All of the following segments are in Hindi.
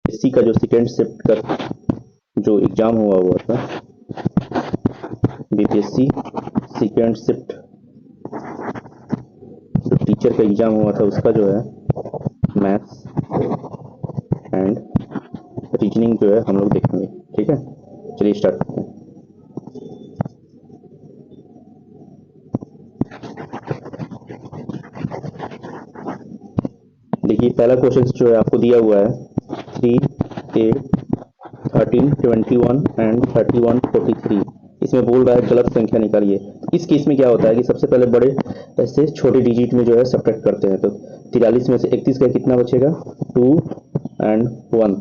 बीपीएससी का जो सेकेंड शिफ्ट का जो एग्ज़ाम हुआ था, बीपीएससी सेकेंड शिफ्ट जो टीचर का एग्ज़ाम हुआ था उसका जो है मैथ्स एंड रीजनिंग जो है हम लोग देखेंगे। ठीक है, चलिए स्टार्ट करते हैं। देखिए पहला क्वेश्चन जो है आपको दिया हुआ है 3, 8, 13, 21 एंड 31, 43। इसमें बोल रहा है गलत संख्या निकालिए। इस केस में क्या होता है कि सबसे पहले बड़े ऐसे छोटे डिजिट में जो है सब्ट्रैक्ट करते हैं। तो 43 में से 31 का कितना बचेगा 2 एंड 1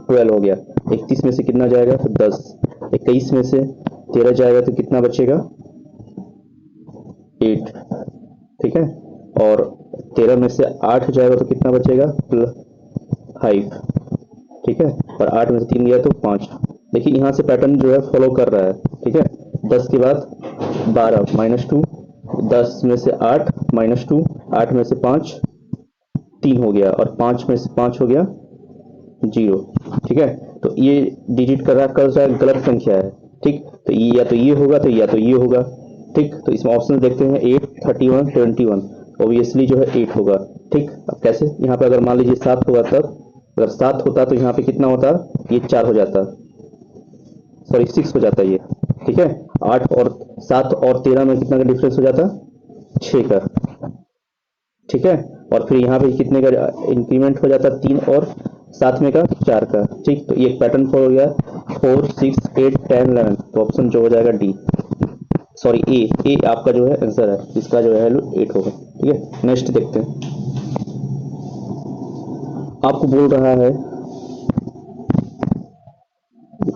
12 हो गया। 31 में से कितना जाएगा तो 10। 21 में से 13 जाएगा तो कितना बचेगा 8। ठीक है, और 13 में से 8 जाएगा तो कितना बचेगा 5। ठीक है, और 8 में से 3 गया तो 5। देखिए यहाँ से पैटर्न जो है फॉलो कर रहा है। ठीक है, 10 के बाद 12 -2, 10 में से 8 -2, 8 में से 5 3 हो गया, और 5 में से 5 हो गया 0। ठीक है, तो ये डिजिट कर रहा है गलत संख्या है। ठीक, तो ये या तो ये होगा तो या तो ये होगा। ठीक, तो इसमें ऑप्शन देखते हैं 8, 31, 21। ऑब्वियसली जो है 8 होगा। ठीक, अब कैसे, यहाँ पे अगर मान लीजिए 7 होगा तब, अगर 7 होता तो यहाँ पे कितना होता, ये 4 हो जाता, सॉरी 6 हो जाता ये। ठीक है, 8 और 7 और 13 में कितना का डिफरेंस हो जाता 6 का। ठीक है, और फिर यहाँ पे कितने का इंक्रीमेंट हो जाता 3 और 7 में का 4 का। ठीक, तो ये पैटर्न फॉलो हो गया 4, 6, 8, 10, 11। तो ऑप्शन जो हो जाएगा डी, सॉरी ए आपका जो है आंसर है, इसका जो है 8 होगा। ठीक है, नेक्स्ट देखते हैं। आपको बोल रहा है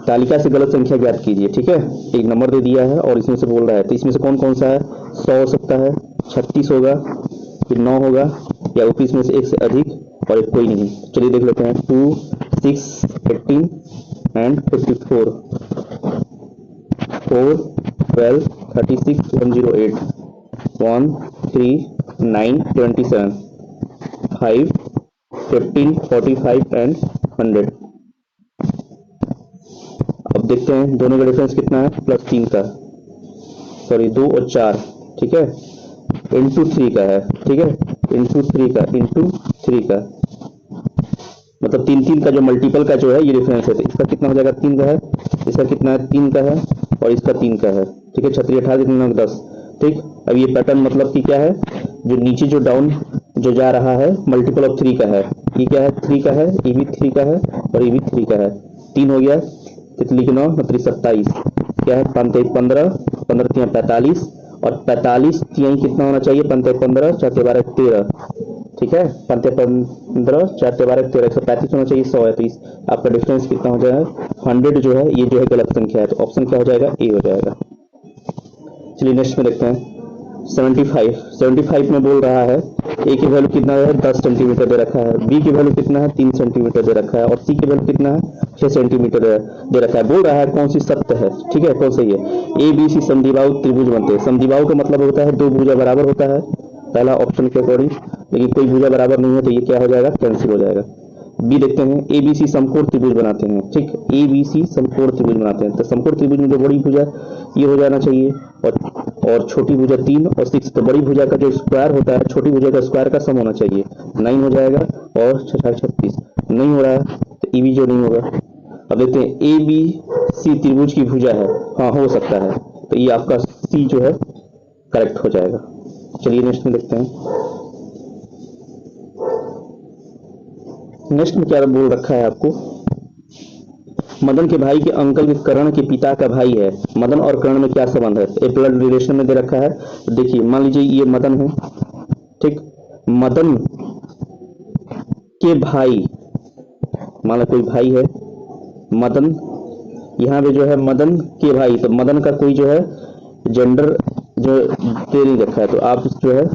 तालिका से गलत संख्या ज्ञात कीजिए। ठीक है, एक नंबर दे दिया है और इसमें से बोल रहा है, तो इसमें से कौन कौन सा है 100 हो सकता है, 36 होगा, फिर 9 होगा, या 21 में से एक से अधिक और एक कोई नहीं। चलिए देख लेते हैं 2, 6, 18 एंड 54, 4, 12, 36, 108, 1, 3, 9, 27, 5, 15, 45 एंड 100। अब देखते हैं दोनों का डिफरेंस कितना है, +3 का, सॉरी 2 और 4। ठीक है, इंटू 3 का है। ठीक है, इंटू 3 का मतलब 3 का जो मल्टीपल का जो है ये डिफरेंस है। तो इसका कितना हो जाएगा 3 का है, इसका कितना है 3 का है, और इसका 3 का है। ठीक है, 36, 18, 10। ठीक, अब ये पैटर्न मतलब कि क्या है, जो नीचे जो डाउन जो जा रहा है मल्टीपल ऑफ 3 का है। ये क्या है 3 का है, ये भी 3 का है और ये भी 3 का है। 3 हो गया, तितली के 9 मतलब 27, क्या है 5, 15, 15, 45, और 45 तिहाई कितना होना चाहिए 5, 15, 4, 12, 13। ठीक है, 5, 15, 4, 12, 13, 135 होना चाहिए, 100 है। तो इस आपका डिफरेंस कितना हो जाएगा 100 जो है, ये जो है गलत संख्या है। तो ऑप्शन क्या हो जाएगा ए हो जाएगा। चलिए नेक्स्ट में देखते हैं 75 में बोल रहा है ए की वैल्यू कितना है 10 सेंटीमीटर दे रखा है, बी की वैल्यू कितना है 3 सेंटीमीटर दे रखा है, और सी की वैल्यू कितना है 6 सेंटीमीटर दे रखा है। बोल रहा है कौन सी सत्य है। ठीक है, कौन सही है, ए बी सी समद्विबाहु त्रिभुज बनते हैं। समद्विबाहु का मतलब होता है दो भुजा बराबर होता है, पहला ऑप्शन के अकॉर्डिंग, लेकिन कोई भुजा बराबर नहीं है तो ये क्या हो जाएगा कैंसिल हो जाएगा। बी देखते हैं, ए बी सी समकोण त्रिभुज बनाते हैं। ठीक, ए बी सी समकोण त्रिभुज बनाते हैं, तो समकोण त्रिभुज में जो बड़ी भुजा ये हो जाना चाहिए, और छोटी भुजा 3 और 6। तो बड़ी भुजा का जो स्क्वायर होता है छोटी भुजा का स्क्वायर का सम होना चाहिए, 9 हो जाएगा, और 36 नहीं हो रहा है तो ई बी जो नहीं होगा। अब देखते हैं ए बी सी त्रिभुज की भुजा है, हाँ हो सकता है, तो ये आपका सी जो है करेक्ट हो जाएगा। चलिए नेक्स्ट में देखते हैं। नेक्स्ट में क्या बोल रखा है आपको, मदन के भाई के अंकल के करण के पिता का भाई है, मदन और करण में क्या संबंध है। एक ब्लड रिलेशन में दे रखा है। तो देखिए मान लीजिए ये मदन है, ठीक, मदन के भाई, मान लो कोई भाई है मदन, यहाँ पे जो है मदन के भाई, तो मदन का कोई जो है जेंडर जो दे नहीं रखा है, तो आप जो है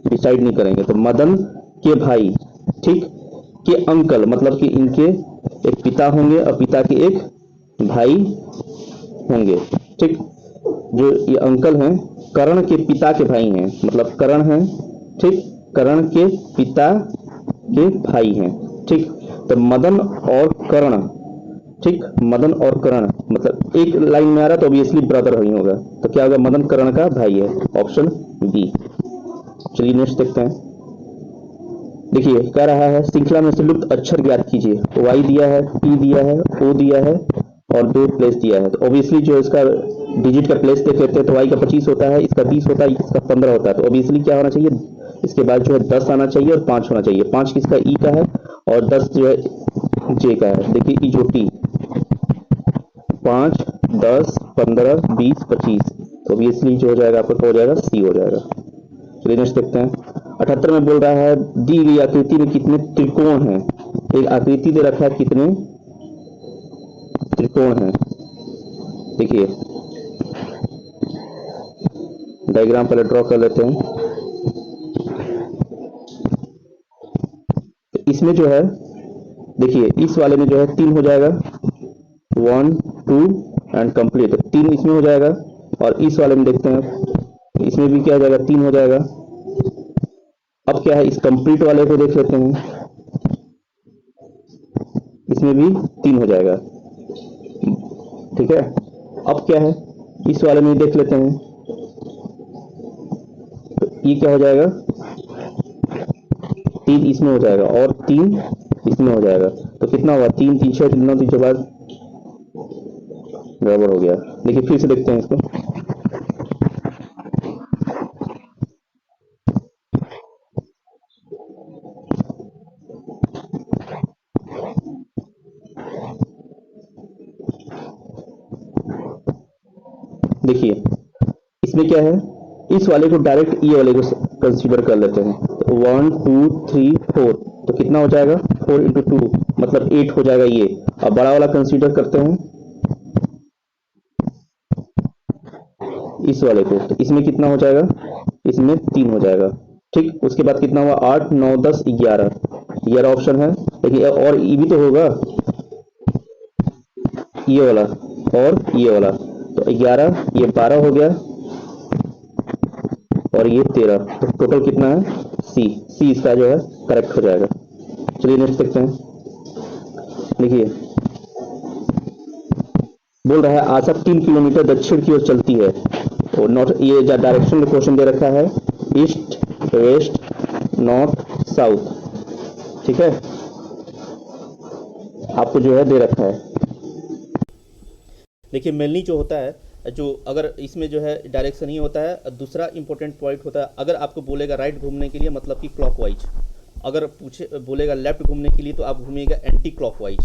डिसाइड नहीं करेंगे। तो मदन के भाई, ठीक, के अंकल मतलब कि इनके एक पिता होंगे और पिता के एक भाई होंगे। ठीक, जो ये अंकल हैं करण के पिता के भाई हैं, मतलब करण हैं, ठीक, करण के पिता के भाई हैं। ठीक, तो मदन और कर्ण, ठीक, मदन और कर्ण मतलब एक लाइन में आ रहा तो ऑब्वियसली ब्रदर ही होगा, तो क्या होगा, मदन कर्ण का भाई है, ऑप्शन बी। चलिए नेक्स्ट देखते हैं। देखिए कह रहा है श्रृंखला में से लुप्त अक्षर ज्ञात कीजिए। वाई दिया है, टी दिया है, ओ दिया है और दो प्लेस दिया है। तो ऑब्वियसली जो इसका डिजिट का प्लेस देख लेते हैं, तो वाई का 25 होता है, इसका 20 होता है, इसका 15 होता है। तो ऑब्वियसली क्या होना चाहिए, इसके बाद जो है 10 आना चाहिए और 5 होना चाहिए। 5 किसका, ई का है और 10 जो है जे का है। देखिए ई जो टी 5 10 15 20 25, तो ऑब्वियसली जो हो जाएगा आपका क्या हो जाएगा, सी हो जाएगा। चलिए नेक्स्ट देखते हैं। 78 में बोल रहा है दी गई आकृति में कितने त्रिकोण हैं। एक आकृति दे रखा है, कितने त्रिकोण हैं। देखिए डायग्राम पहले ड्रॉ कर लेते हैं। तो इसमें जो है देखिए इस वाले में जो है 3 हो जाएगा, 1 2 एंड कंप्लीट, 3 इसमें हो जाएगा। और इस वाले में देखते हैं, इसमें भी क्या हो जाएगा, 3 हो जाएगा। अब क्या है, इस कंप्लीट वाले को देख लेते हैं, इसमें भी 3 हो जाएगा, ठीक है। अब क्या है, इस वाले में देख लेते हैं, तो ये क्या हो जाएगा, 3 इसमें हो जाएगा और 3 इसमें हो जाएगा। तो कितना होगा, 3 3 6 9 3 के बाद गड़बड़ हो गया। देखिए फिर से देखते हैं इसको। देखिए इसमें क्या है, इस वाले को डायरेक्ट ये वाले को कंसीडर कर लेते हैं। तो 1 2 3 4, तो कितना हो जाएगा, 4 इंटू 2 मतलब 8 हो जाएगा ये। अब बड़ा वाला कंसीडर करते हैं इस वाले को, तो इसमें कितना हो जाएगा, इसमें 3 हो जाएगा, ठीक। उसके बाद कितना हुआ, 8 9 10 11, 11 ऑप्शन है। लेकिन और ये भी तो होगा, ये वाला और ये वाला, तो 11 ये 12 हो गया और ये 13, तो टोटल कितना है, सी। सी इसका जो है करेक्ट हो जाएगा। चलिए नेक्स्ट देखते हैं। देखिए बोल रहा है आशा 3 किलोमीटर दक्षिण की ओर चलती है और नॉर्थ, ये डायरेक्शन में क्वेश्चन दे रखा है, ईस्ट वेस्ट नॉर्थ साउथ, ठीक है, आपको जो है दे रखा है। देखिए मेनली जो होता है, जो अगर इसमें जो है डायरेक्शन ही होता है, दूसरा इंपॉर्टेंट पॉइंट होता है, अगर आपको बोलेगा राइट घूमने के लिए मतलब कि क्लॉकवाइज, अगर पूछे बोलेगा लेफ्ट घूमने के लिए तो आप घूमिएगा एंटी क्लॉकवाइज,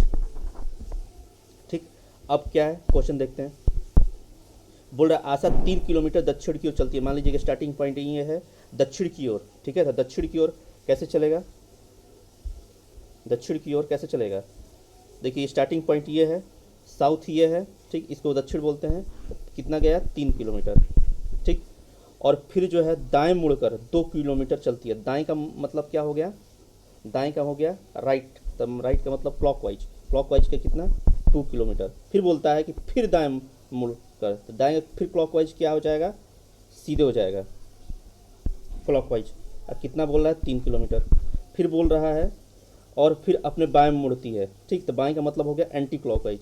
ठीक। अब क्या है क्वेश्चन देखते हैं। बोल रहा है आशा 3 किलोमीटर दक्षिण की ओर चलती है। मान लीजिए कि स्टार्टिंग पॉइंट ये है दक्षिण की ओर, ठीक है। तो दक्षिण की ओर कैसे चलेगा, दक्षिण की ओर कैसे चलेगा, देखिए स्टार्टिंग पॉइंट ये है, साउथ ये है, ठीक, इसको दक्षिण बोलते हैं। कितना गया, 3 किलोमीटर, ठीक। और फिर जो है दाएं मुड़कर 2 किलोमीटर चलती है। दाएं का मतलब क्या हो गया, दाएं का हो गया राइट, तब राइट का मतलब क्लॉकवाइज, क्लॉकवाइज का कितना 2 किलोमीटर। फिर बोलता है कि फिर दाएं मुड़कर, तो दाएं फिर क्लॉकवाइज क्या हो जाएगा, सीधे हो जाएगा क्लॉकवाइज। अब कितना बोल रहा है, 3 किलोमीटर। फिर बोल रहा है और फिर अपने बाएं मुड़ती है, ठीक। तो बाएं का मतलब हो गया एंटी क्लॉकवाइज,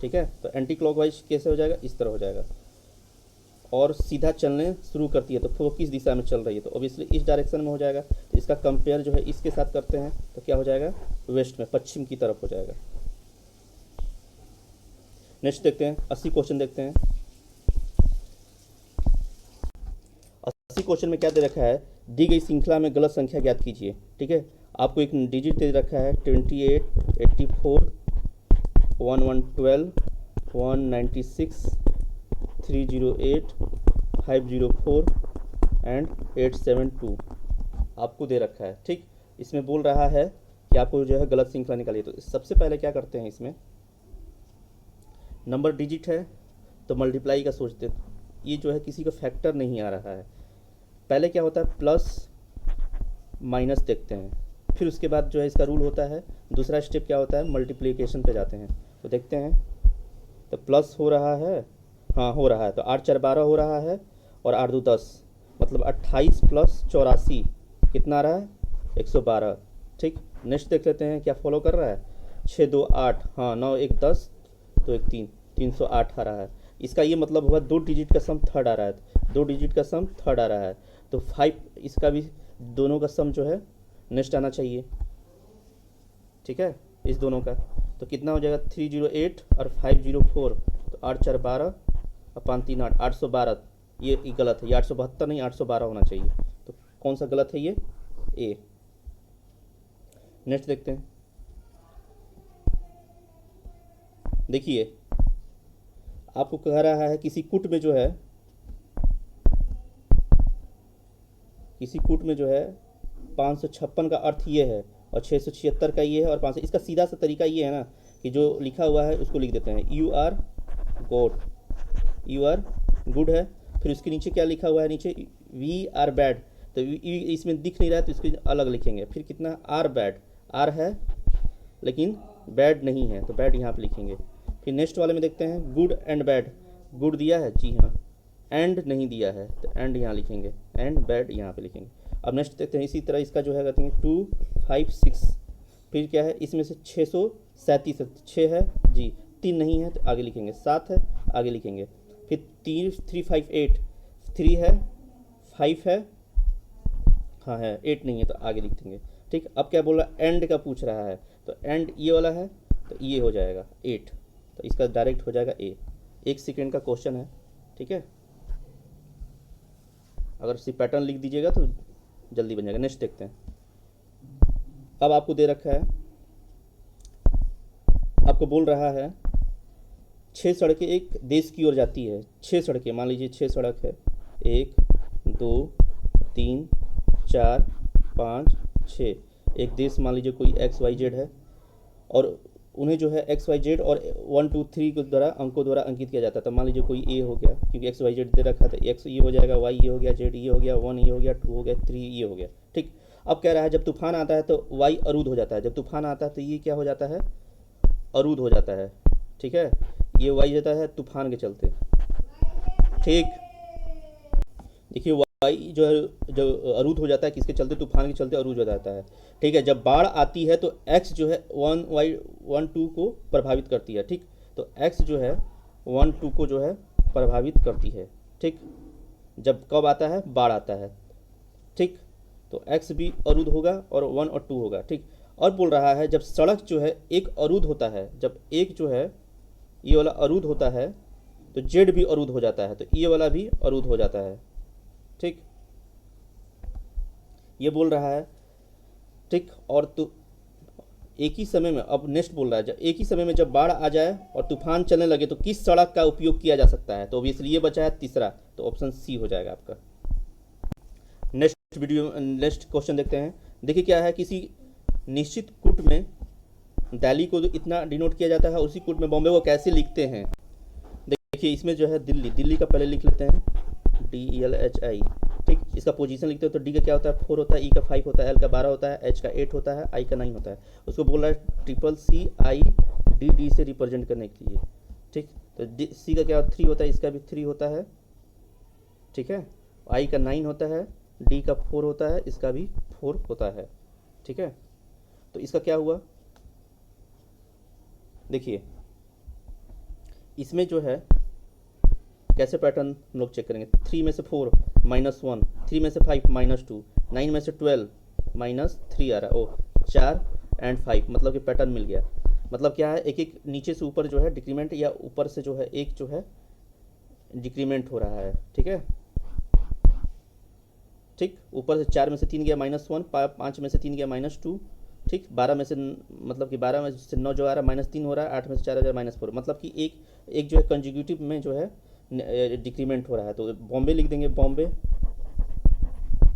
ठीक है। तो एंटी क्लॉकवाइज कैसे हो जाएगा, इस तरह हो जाएगा। और सीधा चलने शुरू करती है, तो वो किस दिशा में चल रही है, तो ऑब्वियसली इस डायरेक्शन में हो जाएगा। तो इसका कंपेयर जो है इसके साथ करते हैं तो क्या हो जाएगा, वेस्ट में, पश्चिम की तरफ हो जाएगा। नेक्स्ट देखते हैं, 80 क्वेश्चन देखते हैं। 80 क्वेश्चन में क्या दे रखा है, दी गई श्रृंखला में गलत संख्या ज्ञात कीजिए, ठीक है। आपको एक डिजिट दे रखा है 28 84 1112 196 308 504 एंड 872 आपको दे रखा है, ठीक। इसमें बोल रहा है कि आपको जो है गलत श्रृंखला निकालिए। तो सबसे पहले क्या करते हैं, इसमें नंबर डिजिट है तो मल्टीप्लाई का सोचते हैं। ये जो है किसी का फैक्टर नहीं आ रहा है। पहले क्या होता है, प्लस माइनस देखते हैं, फिर उसके बाद जो है इसका रूल होता है, दूसरा स्टेप क्या होता है, मल्टीप्लिकेशन पे जाते हैं। तो देखते हैं, तो प्लस हो रहा है, हाँ हो रहा है, तो 8 4 12 हो रहा है और 8 2 10, मतलब 28 प्लस 84 कितना आ रहा है, 112, ठीक, नेक्स्ट देख लेते हैं क्या फॉलो कर रहा है। 6 2 8, हाँ 9 1 10, 2 1 3, 308 आ रहा है। इसका ये मतलब हुआ 2 डिजिट का सम थर्ड आ रहा है, 2 डिजिट का सम थर्ड आ रहा है, तो 5 इसका भी दोनों का सम जो है नेक्स्ट आना चाहिए। ठीक है, इस दोनों का तो कितना हो जाएगा 308 और 504, तो 8 4 12 और 5 3 8, 812। ये गलत है, ये 872 नहीं 812 होना चाहिए। तो कौन सा गलत है ये, ए। नेक्स्ट देखते हैं। देखिए आपको कह रहा है किसी कूट में जो है, किसी कूट में जो है 556 का अर्थ ये है और 676 का ये है और 500। इसका सीधा सा तरीका ये है ना कि जो लिखा हुआ है उसको लिख देते हैं, you are God, you are good है, फिर उसके नीचे क्या लिखा हुआ है, नीचे वी आर बैड, तो इसमें दिख नहीं रहा है तो इसको अलग लिखेंगे। फिर कितना आर बैड, आर है लेकिन बैड नहीं है तो बैड यहाँ पे लिखेंगे। फिर नेक्स्ट वाले में देखते हैं गुड एंड बैड, गुड दिया है जी हाँ, एंड नहीं दिया है तो एंड यहाँ लिखेंगे, एंड बैड यहाँ पे लिखेंगे। अब नेक्स्ट देखते हैं इसी तरह इसका जो है कहते हैं 2 5 6, फिर क्या है इसमें से 637 है, 6 है जी, 3 नहीं है तो आगे लिखेंगे, 7 है आगे लिखेंगे, फिर 3 5 8, 3 है 5 है हाँ है, 8 नहीं है तो आगे लिख देंगे। ठीक, अब क्या बोल रहा है, एंड का पूछ रहा है तो एंड ये वाला है तो ये हो जाएगा 8, तो इसका डायरेक्ट हो जाएगा ए। 1 सेकेंड का क्वेश्चन है, ठीक है, अगर सिर्फ पैटर्न लिख दीजिएगा तो जल्दी बन जाएगा। नेक्स्ट देखते हैं। अब आपको दे रखा है, आपको बोल रहा है 6 सड़कें एक देश की ओर जाती है, 6 सड़कें, मान लीजिए 6 सड़क है, 1 2 3 4 5 6, एक देश मान लीजिए कोई XYZ है और उन्हें जो है XYZ और 1 2 3 के द्वारा अंकों द्वारा अंकित किया जाता है। तो मान लीजिए कोई ए हो गया, क्योंकि XYZ दे रखा था, X ये हो जाएगा, Y ये हो गया, Z ये हो गया, 1 ये हो गया, 2 हो गया, 3 ये हो गया। ठीक, अब कह रहा है जब तूफान आता है तो Y अरूध हो जाता है, जब तूफान आता है तो ये क्या हो जाता है, अरूध हो जाता है। ठीक है, ये Y जाता है तूफान के चलते। ठीक, देखिए वाई जो है जो अरूध हो जाता है किसके चलते, तूफान के चलते अरूध हो जाता है। ठीक है, जब बाढ़ आती है तो एक्स जो है 1 2 को प्रभावित करती है। ठीक, तो एक्स जो है 1 2 को जो है प्रभावित करती है। ठीक, जब कब आता है, बाढ़ आता है। ठीक, तो एक्स भी अरूध होगा और 1 और 2 होगा। ठीक, और बोल रहा है जब सड़क जो है एक अरूध होता है, जब एक जो है ये वाला अरूध होता है तो जेड भी अरूध हो जाता है, तो ये वाला भी अरूध हो जाता है। ठीक, ये बोल रहा है। ठीक, और तो एक ही समय में, अब नेक्स्ट बोल रहा है जब एक ही समय में जब बाढ़ आ जाए और तूफान चलने लगे तो किस सड़क का उपयोग किया जा सकता है, तो ऑब्वियसली ये बचा है तीसरा, तो ऑप्शन सी हो जाएगा आपका। नेक्स्ट क्वेश्चन देखते हैं। देखिए क्या है, किसी निश्चित कूट में दिल्ली को इतना डिनोट किया जाता है, उसी कूट में बॉम्बे को कैसे लिखते हैं। देखिए इसमें जो है दिल्ली, दिल्ली का पहले लिख लेते हैं, DLHI। ठीक, इसका पोजीशन लिखते हो तो डी का क्या होता है 4 होता है, ई का 5 होता है, एल का 12 होता है, एच का 8 होता है, आई का 9 होता है। उसको बोल रहा है CCIDD से रिप्रेजेंट करने के लिए। ठीक, तो सी का क्या 3 होता है, इसका भी 3 होता है। ठीक है, आई का 9 होता है, डी का 4 होता है, इसका भी 4 होता है। ठीक है, तो इसका क्या हुआ, देखिए इसमें जो है कैसे पैटर्न हम लोग चेक करेंगे। 3 में से 4 -1, 3 में से 5 -2, 9 में से 12 -3 आ रहा है, ओ 4 एंड 5, मतलब कि पैटर्न मिल गया। मतलब क्या है, एक एक नीचे से ऊपर जो है डिक्रीमेंट, या ऊपर से जो है एक जो है डिक्रीमेंट हो रहा है। ठीक है, ठीक, ऊपर से 4 में से 3 गया -1, 5 में से 3 गया -2। ठीक, 12 में से, मतलब कि 12 में से 9 जो आ रहा है -3 हो रहा है, 8 में से 4 आ रहा है -4, मतलब कि एक जो है कंजिक्यूटिव में जो है डिक्रीमेंट हो रहा है। तो बॉम्बे लिख देंगे, बॉम्बे।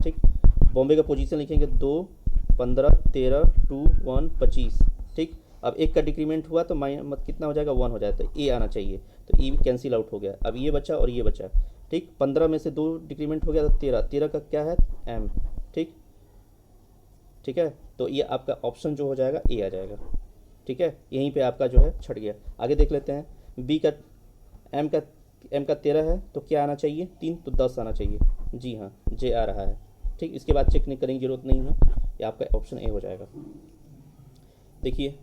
ठीक, बॉम्बे का पोजीशन लिखेंगे 2 15 13 2 1 25। ठीक, अब एक का डिक्रीमेंट हुआ तो कितना हो जाएगा, 1 हो जाएगा, तो ए आना चाहिए, तो ई कैंसिल आउट हो गया। अब ये बचा और ये बचा। ठीक, 15 में से 2 डिक्रीमेंट हो गया तो 13 का क्या है एम। ठीक, ठीक है, तो ये आपका ऑप्शन जो हो जाएगा ए आ जाएगा। ठीक है, यहीं पे आपका जो है छट गया। आगे देख लेते हैं, बी का एम का 13 है तो क्या आना चाहिए 3, तो 10 आना चाहिए। जी हाँ, जे आ रहा है। ठीक, इसके बाद चेक नहीं करेंगे, जरूरत नहीं है। ये आपका ऑप्शन ए हो जाएगा। देखिए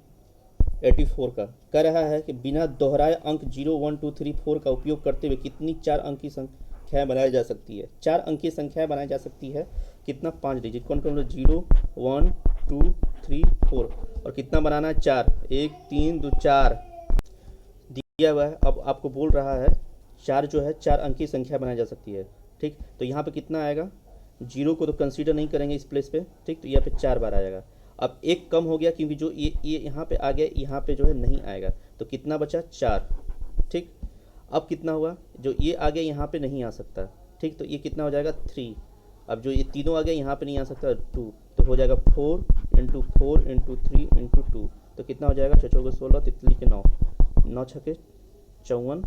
84 का कह रहा है कि बिना दोहराए अंक 0 1 2 3 4 का उपयोग करते हुए कितनी 4 अंक की संख्याएं बनाई जा सकती है। 4 अंक की संख्याएं बनाई जा सकती है कितना, 5 डिजिट। कौन कौन, 0 1 2 3 4 और कितना बनाना है, 4, 1 3 2 4 दिया हुआ है। अब आपको बोल रहा है 4 जो है 4 अंक की संख्या बनाई जा सकती है। ठीक, तो यहाँ पे कितना आएगा, 0 को तो कंसीडर नहीं करेंगे इस प्लेस पे। ठीक, तो यहाँ पे 4 बार आ जाएगा। अब एक कम हो गया क्योंकि जो ये यहाँ पे आ गया, यहाँ पे जो है नहीं आएगा, तो कितना बचा, 4। ठीक, अब कितना हुआ, जो ये आ गया यहाँ पे नहीं आ सकता। ठीक, तो ये कितना हो जाएगा, 3। अब जो ये तीनों आ गया यहाँ पे नहीं आ सकता, 2, तो हो जाएगा 4 इंटू 4 इंटू 3 इंटू 2, तो कितना हो जाएगा, 6 16 तितली के 9, 9 6 54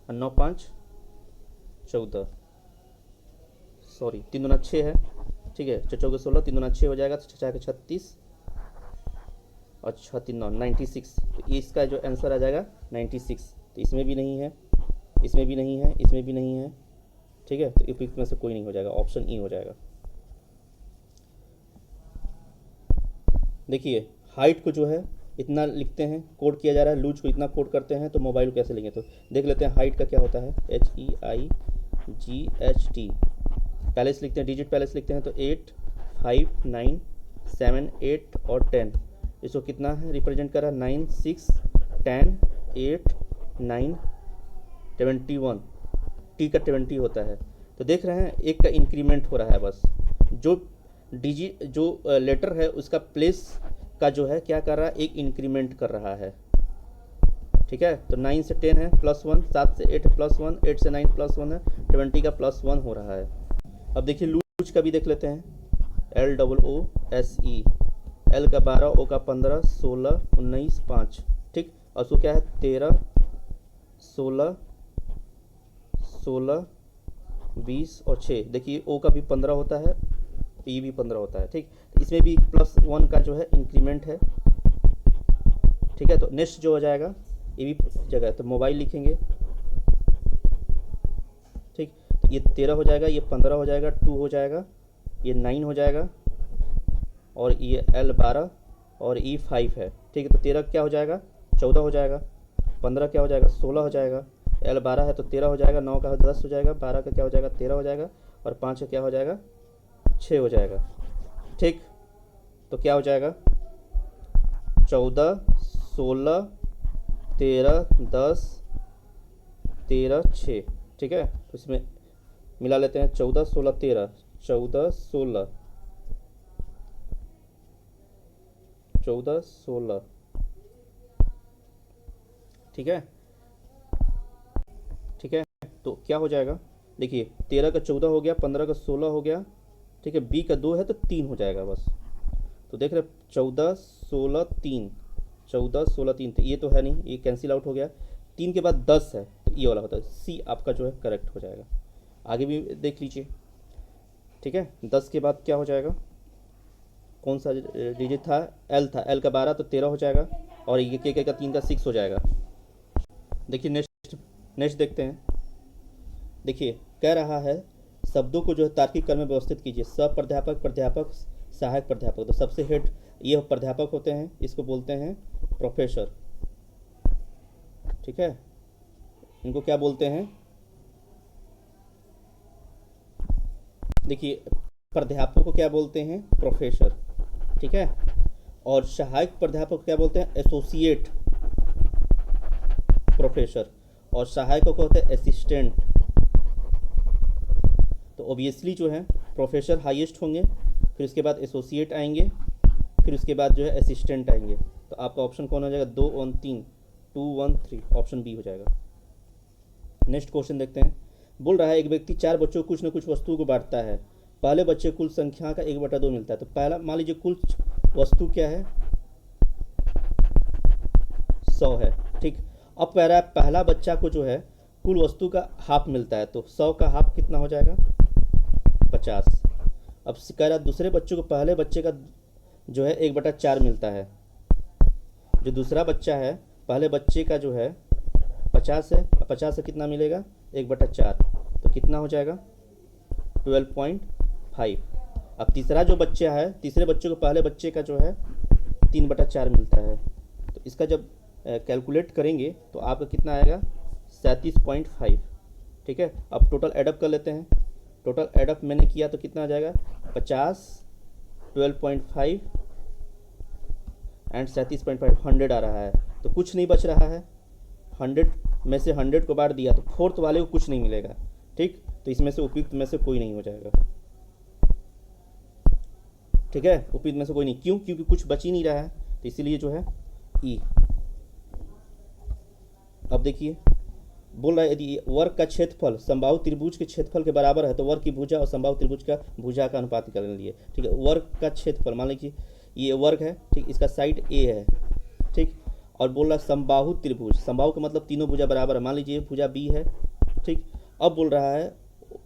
और 9 5 14, सॉरी 3 दूना 6 है। ठीक है, 6 4 16, 3 दूना 6 हो जाएगा, 6 4 36 और 6 3 9 96। तो इसका जो आंसर आ जाएगा 96। तो इसमें भी नहीं है, इसमें भी नहीं है, इसमें भी नहीं है। ठीक है, तो उपयुक्त में से कोई नहीं हो जाएगा, ऑप्शन ई हो जाएगा। देखिए हाइट को जो है इतना लिखते हैं, कोड किया जा रहा है, लूज को इतना कोड करते हैं, तो मोबाइल को कैसे लेंगे, तो देख लेते हैं हाइट का क्या होता है, HEIGHT। पहले से लिखते हैं, डिजिट पहले से लिखते हैं, तो 8 5 9 7 8 और 10। इसको कितना है रिप्रेजेंट कर रहा है, 9 6 10 8 9 21। टी का 20 होता है। तो देख रहे हैं एक का इंक्रीमेंट हो रहा है, बस जो लेटर है उसका प्लेस का जो है क्या कर रहा है, एक इंक्रीमेंट कर रहा है। ठीक है, तो 9 से 10 है +1, 7 से 8 +1, 8 से 9 +1 है, 20 का +1 हो रहा है। अब देखिए लूज का भी देख लेते हैं, LOOSE, L का 12, O का 15 16 19 5। ठीक, और उसको क्या है, 13 16 16 20 और 6। देखिए O का भी 15 होता है, E भी 15 होता है। ठीक, इसमें भी +1 का जो है इंक्रीमेंट है। ठीक है, तो नेक्स्ट जो हो जाएगा ये भी जगह, तो मोबाइल लिखेंगे। ठीक, तो ये 13 हो जाएगा, ये 15 हो जाएगा, 2 हो जाएगा, ये 9 हो जाएगा, और ये L 12 और E 5 है। ठीक है, तो 13 क्या हो जाएगा, 14 हो जाएगा, 15 क्या हो जाएगा, 16 हो जाएगा, L 12 है तो 13 हो जाएगा, 9 का 10 हो जाएगा, 12 का क्या हो जाएगा, 13 हो जाएगा, और 5 का क्या हो जाएगा, 6 हो जाएगा। ठीक, तो क्या हो जाएगा, 14 16 13 10 13 6। ठीक है, तो इसमें मिला लेते हैं, 14 16 13, 14 16 14 16। ठीक है, ठीक है, तो क्या हो जाएगा, देखिए 13 का 14 हो गया, 15 का 16 हो गया। ठीक है, B का 2 है तो 3 हो जाएगा बस। तो देख रहे 14 16 3, 14 16 3, तो ये तो है नहीं, ये कैंसिल आउट हो गया। 3 के बाद 10 है तो ये वाला होता है, C आपका जो है करेक्ट हो जाएगा। आगे भी देख लीजिए। ठीक है, 10 के बाद क्या हो जाएगा, कौन सा डिजिट था, L था, L का 12 तो 13 हो जाएगा, और ये K का 3 का 6 हो जाएगा। देखिए नेक्स्ट देखते हैं। देखिए कह रहा है शब्दों को जो है तार्किक क्रम में व्यवस्थित कीजिए, सप्राध्यापक प्राध्यापक सहायक प्राध्यापक। तो सबसे हेड ये प्राध्यापक होते हैं, इसको बोलते हैं प्रोफेसर। ठीक है, इनको क्या बोलते हैं, देखिए प्राध्यापक को क्या बोलते हैं, प्रोफेसर। ठीक है, और सहायक प्राध्यापक को क्या बोलते हैं, एसोसिएट प्रोफेसर, और सहायकों को होते हैं असिस्टेंट। तो ऑब्वियसली जो है प्रोफेसर हाईएस्ट होंगे, फिर उसके बाद एसोसिएट आएंगे, फिर उसके बाद जो है असिस्टेंट आएंगे। तो आपका ऑप्शन कौन हो जाएगा, 2 1 3 2 1 3, ऑप्शन बी हो जाएगा। नेक्स्ट क्वेश्चन देखते हैं। बोल रहा है एक व्यक्ति 4 बच्चों को कुछ न कुछ वस्तुओं को बांटता है, पहले बच्चे कुल संख्या का 1/2 मिलता है। तो पहला मान लीजिए कुल वस्तु क्या है, 100 है। ठीक, अब कह रहा है पहला बच्चा को जो है कुल वस्तु का हाफ मिलता है, तो 100 का हाफ कितना हो जाएगा, 50। अब कह रहा है दूसरे बच्चों को पहले बच्चे का जो है 1/4 मिलता है, जो दूसरा बच्चा है पहले बच्चे का जो है 50 है, 50 से कितना मिलेगा, 1/4, तो कितना हो जाएगा 12.5। अब तीसरा जो बच्चा है, तीसरे बच्चे को पहले बच्चे का जो है 3/4 मिलता है, तो इसका जब कैलकुलेट करेंगे तो आपका कितना आएगा 37.5। ठीक है, अब टोटल एडअप कर लेते हैं। टोटल एडअप मैंने किया तो कितना आ जाएगा 50, 12.5 एंड 37.5, 100 आ रहा है। तो कुछ नहीं बच रहा है, 100 में से 100 को बांट दिया तो फोर्थ वाले को कुछ नहीं मिलेगा। ठीक, तो इसमें से उपयुक्त में से कोई नहीं हो जाएगा। ठीक है, उपयुक्त में से कोई नहीं, क्यों? क्योंकि कुछ बच ही नहीं रहा है, तो इसीलिए जो है ई। अब देखिए बोल रहा है यदि वर्ग का क्षेत्रफल समबाहु त्रिभुज के क्षेत्रफल के बराबर है तो वर्ग की भुजा और समबाहु त्रिभुज का भुजा का अनुपात निकालने लिए। ठीक है, वर्ग का क्षेत्रफल मान लीजिए ये वर्ग है, ठीक, इसका साइड ए है, ठीक, और बोल रहा है समबाहु त्रिभुज, समबाहु का मतलब तीनों भुजा बराबर है, मान लीजिए भुजा बी है। ठीक, अब बोल रहा है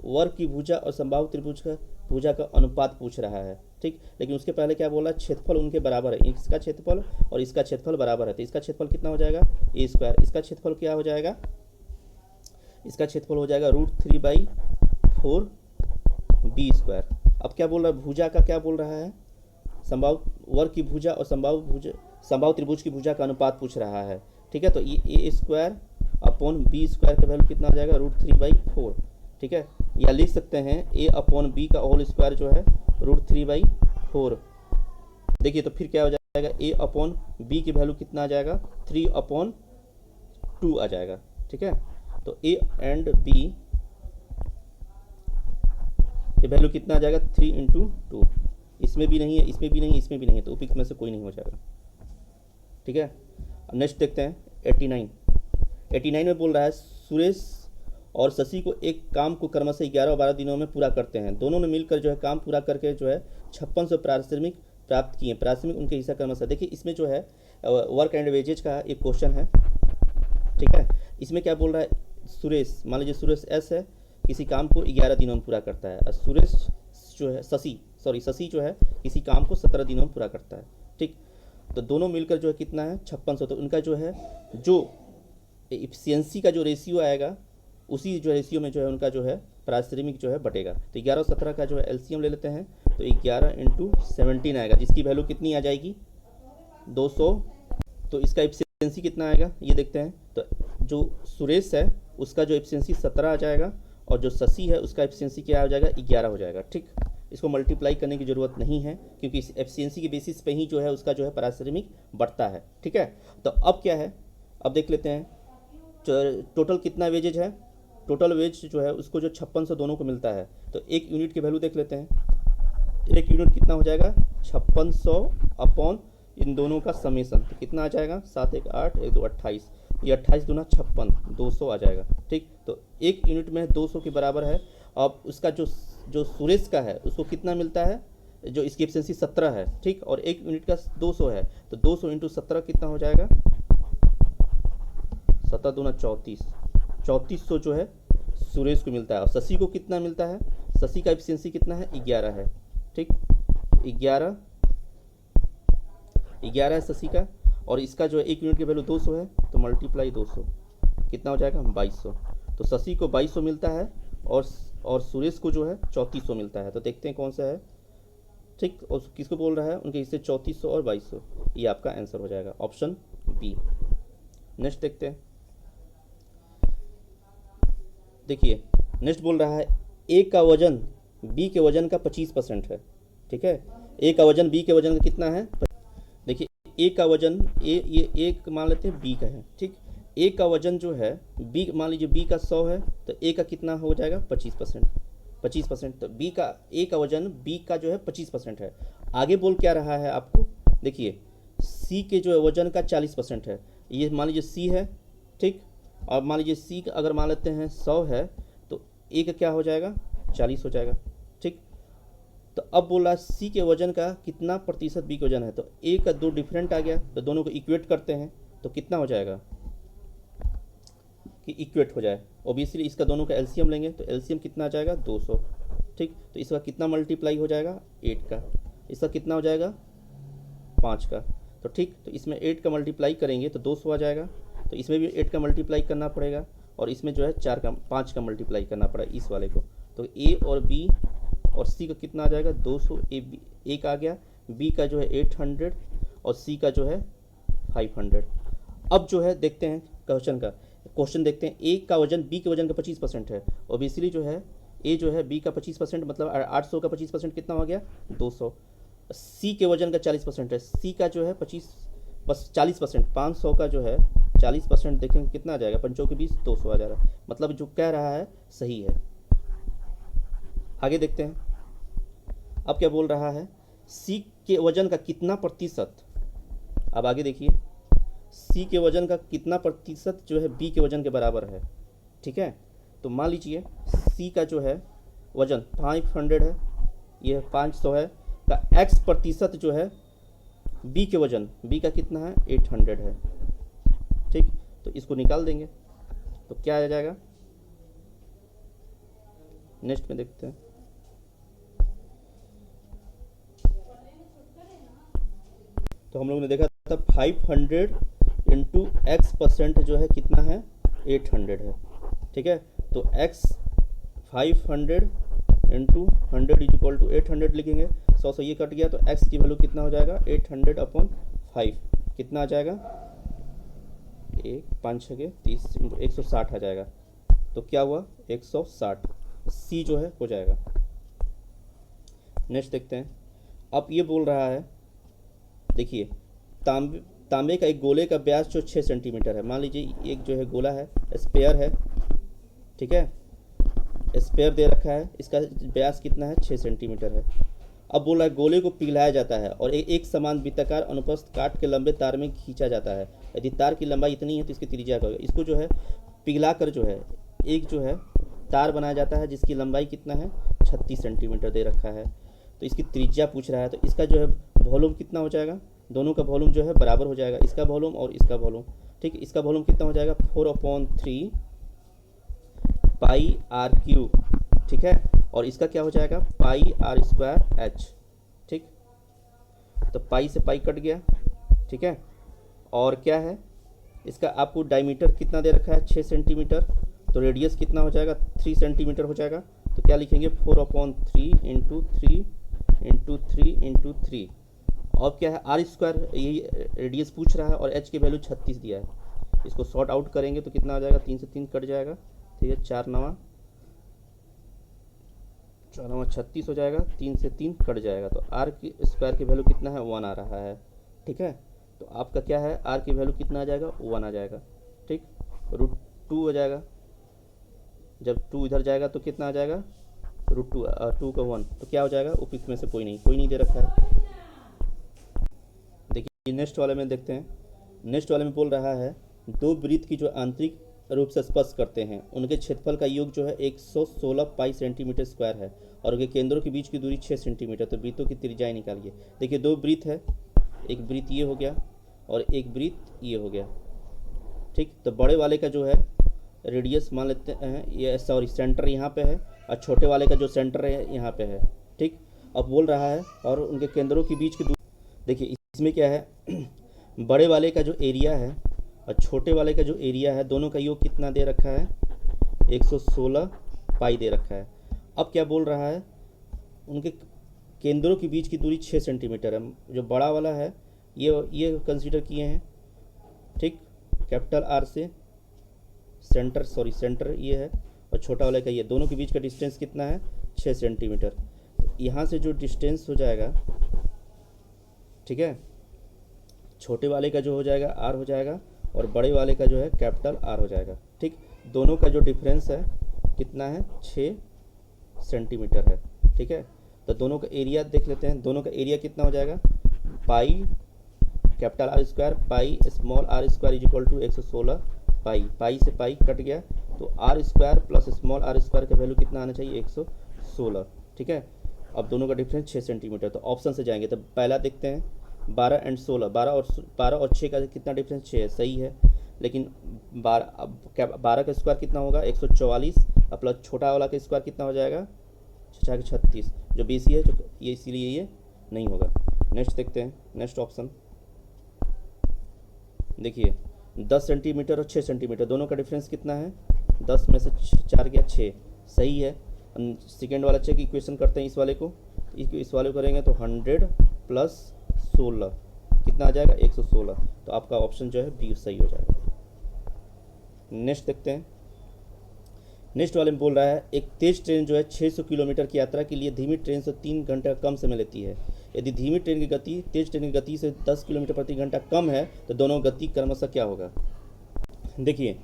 वर्ग की भुजा और समबाहु त्रिभुज का भुजा का अनुपात पूछ रहा है। ठीक, लेकिन उसके पहले क्या बोला, क्षेत्रफल उनके बराबर है, इसका क्षेत्रफल और इसका क्षेत्रफल बराबर है, तो इसका क्षेत्रफल कितना हो जाएगा ए स्क्वायर, इसका क्षेत्रफल क्या हो जाएगा, इसका क्षेत्रफल हो जाएगा √3/4 बी स्क्वायर। अब क्या बोल रहा है, भुजा का क्या बोल रहा है, समबाहु वर्ग की भुजा और समबाहु त्रिभुज की भुजा का अनुपात पूछ रहा है। ठीक है, तो ये ए स्क्वायर अपॉन बी स्क्वायर का वैल्यू कितना हो जाएगा √3/4। ठीक है, या लिख सकते हैं ए अपॉन बी का होल स्क्वायर जो है √3/4। देखिए तो फिर क्या हो जाएगा, ए अपॉन बी की वैल्यू कितना आ जाएगा 3/2 आ जाएगा। ठीक है, तो ए एंड बी की वैल्यू कितना आ जाएगा 3/2। इसमें भी नहीं है, इसमें भी नहीं है, इसमें भी नहीं है, तो उपयुक्त में से कोई नहीं हो जाएगा। ठीक है, अब नेक्स्ट देखते हैं 89 में बोल रहा है सुरेश और शशि को एक काम को क्रमशः 11 और 12 दिनों में पूरा करते हैं। दोनों ने मिलकर जो है काम पूरा करके जो है 5600 पारिश्रमिक प्राप्त किए। पारिश्रमिक उनके हिस्सा क्रमशः। देखिए इसमें जो है वर्क एंड वेजेज का एक क्वेश्चन है। ठीक है, इसमें क्या बोल रहा है, सुरेश, मान लीजिए सुरेश एस है, किसी काम को 11 दिनों में पूरा करता है, और सुरेश जो है शशि जो है किसी काम को 17 दिनों में पूरा करता है। ठीक, तो दोनों मिलकर जो है कितना है 5600, तो उनका जो है जो इफिशियंसी का जो रेशियो आएगा उसी जो रेशियो में जो है उनका जो है पारिश्रमिक जो है बटेगा। तो 11 और 17 का जो है एलसीएम ले लेते हैं, तो 11 × 17 आएगा, जिसकी वैल्यू कितनी आ जाएगी 200। तो इसका इफिशियंसी कितना आएगा ये देखते हैं, तो जो सुरेश है उसका जो इफिशियंसी 17 आ जाएगा, और जो शशि है उसका एफिशिएंसी क्या हो जाएगा 11 हो जाएगा। ठीक, इसको मल्टीप्लाई करने की ज़रूरत नहीं है, क्योंकि इस एफिशिएंसी के बेसिस पे ही जो है उसका जो है पारिश्रमिक बढ़ता है। ठीक है, तो अब क्या है, अब देख लेते हैं टोटल कितना वेजेज है। टोटल वेज जो है उसको जो 5600 दोनों को मिलता है, तो एक यूनिट की वैल्यू देख लेते हैं। एक यूनिट कितना हो जाएगा 5600 अपॉन इन दोनों का समेसन, तो कितना आ जाएगा 7 1 8 1 2 28, ये 28 दूना 56, 200 आ जाएगा। ठीक, तो एक यूनिट में 200 के बराबर है। अब उसका जो सुरेश का है उसको कितना मिलता है, जो इसकी एफिशिएंसी 17 है। ठीक, और एक यूनिट का 200 है, तो 200 × 17 कितना हो जाएगा 7 दूना 34, 3400 जो है सुरेश को मिलता है। और शशि को कितना मिलता है, शशि का एफिशिएंसी कितना है 11 है। ठीक, 11 है शशि का, और इसका जो है एक यूनिट की वैल्यू 200 है, तो मल्टीप्लाई 200 कितना हो जाएगा 2200। तो शशि को 2200 मिलता है और सुरेश को जो है 3400 मिलता है। तो देखते हैं कौन सा है। ठीक, और किसको बोल रहा है, उनके हिस्से 3400 और 2200, ये आपका आंसर हो जाएगा ऑप्शन बी। नेक्स्ट देखते हैं, देखिए नेक्स्ट बोल रहा है ए का वजन बी के वजन का 25% है। ठीक है, ए का वजन बी के वजन का कितना है, देखिए ए का वजन ये एक मान लेते हैं बी का है। ठीक, ए का वजन जो है बी, मान लीजिए बी का 100 है, तो ए का कितना हो जाएगा 25%। तो बी का ए का वजन बी का जो है 25% है। आगे बोल क्या रहा है आपको, देखिए सी के जो है वजन का 40% है, ये मान लीजिए सी है। ठीक, और मान लीजिए सी का अगर मान लेते हैं 100 है, तो ए का क्या हो जाएगा 40 हो जाएगा। ठीक, तो अब बोल रहा है सी के वजन का कितना प्रतिशत बी का वजन है, तो ए का 2 डिफरेंट आ गया, तो दोनों को इक्वेट करते हैं, तो कितना हो जाएगा कि इक्वेट हो जाए। ओबियसली इसका दोनों का एलसीएम लेंगे, तो एलसीएम कितना आ जाएगा 200। ठीक, तो इसका कितना मल्टीप्लाई हो जाएगा 8 का, इसका कितना हो जाएगा 5 का। तो ठीक, तो इसमें 8 का मल्टीप्लाई करेंगे तो 200 आ जाएगा, तो इसमें भी 8 का मल्टीप्लाई करना पड़ेगा, और इसमें जो है 5 का मल्टीप्लाई करना पड़ेगा इस वाले को। तो ए और बी और सी का कितना आ जाएगा 200। ए का आ गया, बी का जो है 800 और सी का जो है 500। अब जो है देखते हैं क्वेश्चन देखते हैं। ए का वजन बी के वजन का 25% है, ओबियसली जो है ए जो है बी का 25%, मतलब 800 का 25% कितना हो गया 200। सी के वजन का 40% है, सी का जो है 40%, 500 का जो है 40% देखेंगे कितना आ जाएगा, पंचों के 20, 200 आ जा रहा है। मतलब जो कह रहा है सही है। आगे देखते हैं, अब क्या बोल रहा है, सी के वजन का कितना प्रतिशत। अब आगे देखिए, सी के वजन का कितना प्रतिशत जो है बी के वजन के बराबर है। ठीक है, तो मान लीजिए सी का जो है वजन 500 है, ये 500 है, का एक्स प्रतिशत जो है बी के वजन, बी का कितना है 800 है। ठीक, तो इसको निकाल देंगे तो क्या आ जाएगा, नेक्स्ट में देखते हैं। तो हम लोगों ने देखा था 500 इंटू एक्स परसेंट जो है कितना है 800 है। ठीक है, तो x 500 into 100 is equal to 800 लिखेंगे। 100 से ये कट गया तो एक्स की वैल्यू कितना हो जाएगा 800 अपॉन 5, कितना आ जाएगा 5 6 30 इंटू 160 आ जाएगा। तो क्या हुआ 160, सी जो है हो जाएगा। नेक्स्ट देखते हैं, अब ये बोल रहा है, देखिए तांबे का एक गोले का व्यास जो 6 सेंटीमीटर है। मान लीजिए एक जो है गोला है, स्पेयर है, ठीक है, स्पेयर दे रखा है, इसका व्यास कितना है 6 सेंटीमीटर है। अब बोल रहा है गोले को पिघलाया जाता है और एक समान वृत्ताकार अनुप्रस्थ काट के लंबे तार में खींचा जाता है। यदि तार की लंबाई इतनी है तो इसकी त्रिज्या क्या होगा। इसको जो है पिघला कर जो है एक जो है तार बनाया जाता है जिसकी लंबाई कितना है 36 सेंटीमीटर दे रखा है। तो इसकी त्रिज्या पूछ रहा है, तो इसका जो है वॉल्यूम कितना हो जाएगा, दोनों का वॉल्यूम जो है बराबर हो जाएगा, इसका वॉल्यूम और इसका वॉल्यूम। ठीक, इसका वॉल्यूम कितना हो जाएगा 4/3 पाई आर क्यूब। ठीक है, और इसका क्या हो जाएगा पाई आर स्क्वायर एच। ठीक, तो पाई से पाई कट गया। ठीक है, और क्या है इसका आपको डायमीटर कितना दे रखा है 6 सेंटीमीटर, तो रेडियस कितना हो जाएगा 3 सेंटीमीटर हो जाएगा। तो क्या लिखेंगे 4/3 इंटू 3 इंटू 3 इंटू 3। और क्या है आर स्क्वायर, यही रेडियस पूछ रहा है और एच की वैल्यू 36 दिया है। इसको सॉर्ट आउट करेंगे तो कितना आ जाएगा 3 से 3 कट जाएगा। ठीक है, 4 9 36 हो जाएगा, 3 से 3 कट जाएगा। तो आर की स्क्वायर की वैल्यू कितना है 1 आ रहा है। ठीक है, तो आपका क्या है आर की वैल्यू कितना आ जाएगा 1 आ जाएगा। ठीक, √2 हो जाएगा, जब 2 इधर जाएगा तो कितना आ जाएगा √2 का 1, तो क्या हो जाएगा उपयुक्त में से कोई नहीं दे रखा है। देखिए नेक्स्ट वाले में देखते हैं, नेक्स्ट वाले में बोल रहा है दो वृत्त की जो आंतरिक रूप से स्पर्श करते हैं उनके क्षेत्रफल का योग जो है 116 पाई सेंटीमीटर स्क्वायर है और उनके केंद्रों के बीच की दूरी 6 सेंटीमीटर। तो वृत्तों की त्रिज्याएं निकालिए। देखिए दो वृत्त है, एक वृत्त ये हो गया और एक वृत्त ये हो गया। ठीक, तो बड़े वाले का जो है रेडियस मान लेते हैं ये, सॉरी सेंटर यहाँ पे है और छोटे वाले का जो सेंटर है यहाँ पे है। ठीक, अब बोल रहा है और उनके केंद्रों के बीच की दूरी। देखिए इसमें क्या है बड़े वाले का जो एरिया है और छोटे वाले का जो एरिया है दोनों का योग कितना दे रखा है 116 पाई दे रखा है। अब क्या बोल रहा है उनके केंद्रों के बीच की दूरी 6 सेंटीमीटर है। जो बड़ा वाला है ये कंसीडर किए हैं। ठीक, कैपिटल आर से सेंटर ये है और छोटा वाले का ये, दोनों के बीच का डिस्टेंस कितना है 6 सेंटीमीटर। तो यहाँ से जो डिस्टेंस हो जाएगा, ठीक है, छोटे वाले का जो हो जाएगा आर हो जाएगा और बड़े वाले का जो है कैपिटल आर हो जाएगा। ठीक, दोनों का जो डिफरेंस है कितना है 6 सेंटीमीटर है। ठीक है, तो दोनों का एरिया देख लेते हैं, दोनों का एरिया कितना हो जाएगा pi capital r square pi small r square is equal to 116 pi. Pi से पाई कट गया तो r square plus small r square का वैल्यू कितना आना चाहिए 116। ठीक है, अब दोनों का डिफरेंस 6 सेंटीमीटर। तो ऑप्शन से जाएंगे तो पहला देखते हैं 12 और 16, 12 और 6 का कितना डिफरेंस 6 है, सही है। लेकिन 12 का स्क्वायर कितना होगा 144 और प्लस छोटा वाला का स्क्वायर कितना हो जाएगा 36, जो बीसी है जो ये, इसीलिए ये नहीं होगा। नेक्स्ट देखते हैं, नेक्स्ट ऑप्शन देखिए 10 सेंटीमीटर और 6 सेंटीमीटर दोनों का डिफरेंस कितना है 10 में से 4 गया 6, सही है। सेकेंड वाला चेक इक्वेशन करते हैं, इस वाले को, इस वाले को करेंगे तो 100 प्लस 16 कितना आ जाएगा 116। तो आपका ऑप्शन जो है बी सही हो जाएगा। नेक्स्ट देखते हैं। नेक्स्ट वाले में बोल रहा है एक तेज ट्रेन जो है 600 किलोमीटर की यात्रा के लिए धीमी ट्रेन से 3 घंटा कम समय लेती है। यदि धीमी ट्रेन की गति तेज ट्रेन की गति से 10 किलोमीटर प्रति घंटा कम है तो दोनों गति क्रमशः क्या होगा। देखिए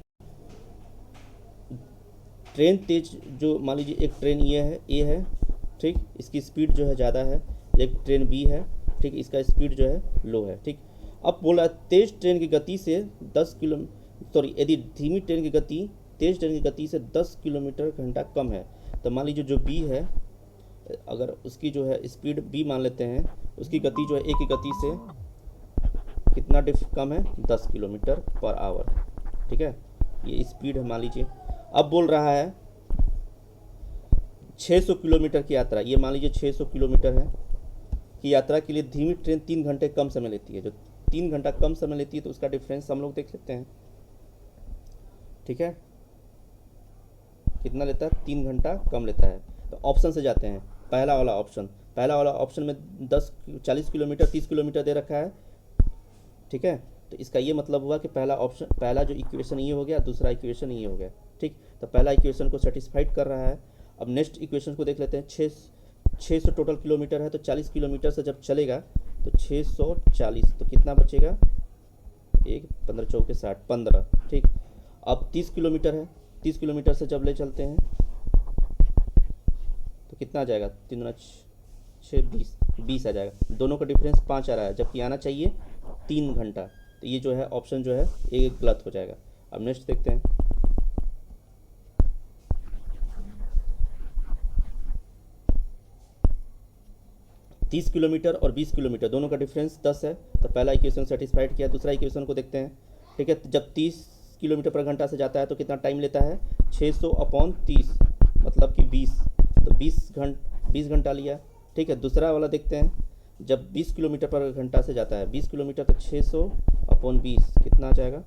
ट्रेन तेज, जो मान लीजिए एक ट्रेन ए है ठीक, इसकी स्पीड जो है ज़्यादा है, एक ट्रेन बी है ठीक, इसका स्पीड जो है लो है ठीक। अब बोला तेज ट्रेन की गति से 10 किलोमीटर, सॉरी यदि धीमी ट्रेन की गति तेज ट्रेन की गति से 10 किलोमीटर घंटा कम है, तो मान लीजिए जो बी है, अगर उसकी जो है स्पीड बी मान लेते हैं, उसकी गति जो है ए की गति से कितना कम है 10 किलोमीटर पर आवर ठीक है, ये स्पीड है मान लीजिए। अब बोल रहा है 600 किलोमीटर की यात्रा, ये मान लीजिए 600 किलोमीटर है की यात्रा के लिए धीमी ट्रेन 3 घंटे कम समय लेती है। जो 3 घंटा कम समय लेती है तो उसका डिफरेंस हम लोग देख लेते हैं ठीक है, कितना लेता है 3 घंटा कम लेता है। तो ऑप्शन से जाते हैं, पहला वाला ऑप्शन में 40 किलोमीटर 30 किलोमीटर दे रखा है ठीक है। तो इसका ये मतलब हुआ कि पहला जो इक्वेशन ये हो गया, दूसरा इक्वेशन ये हो गया ठीक। तो पहला इक्वेशन को सेटिस्फाइड कर रहा है। अब नेक्स्ट इक्वेशन को देख लेते हैं। 600 टोटल किलोमीटर है, तो 40 किलोमीटर से जब चलेगा तो 640, तो कितना बचेगा 15 चौके 60 15 ठीक। अब 30 किलोमीटर है, 30 किलोमीटर से जब ले चलते हैं तो कितना आ जाएगा 3 6 20 आ जाएगा। दोनों का डिफरेंस 5 आ रहा है, जबकि आना चाहिए 3 घंटा। तो ये जो है ऑप्शन जो है ये गलत हो जाएगा। अब नेक्स्ट देखते हैं। तीस किलोमीटर और 20 किलोमीटर दोनों का डिफरेंस 10 है, तो पहला इक्वेशन सेटिस्फाइड किया। दूसरा इक्वेशन को देखते हैं ठीक है। तो जब 30 किलोमीटर पर घंटा से जाता है तो कितना टाइम लेता है 600/30 मतलब कि 20, तो 20 घंटा लिया ठीक है। दूसरा वाला देखते हैं, जब 20 किलोमीटर पर घंटा से जाता है 20 किलोमीटर तो 600/20 कितना आ जाएगा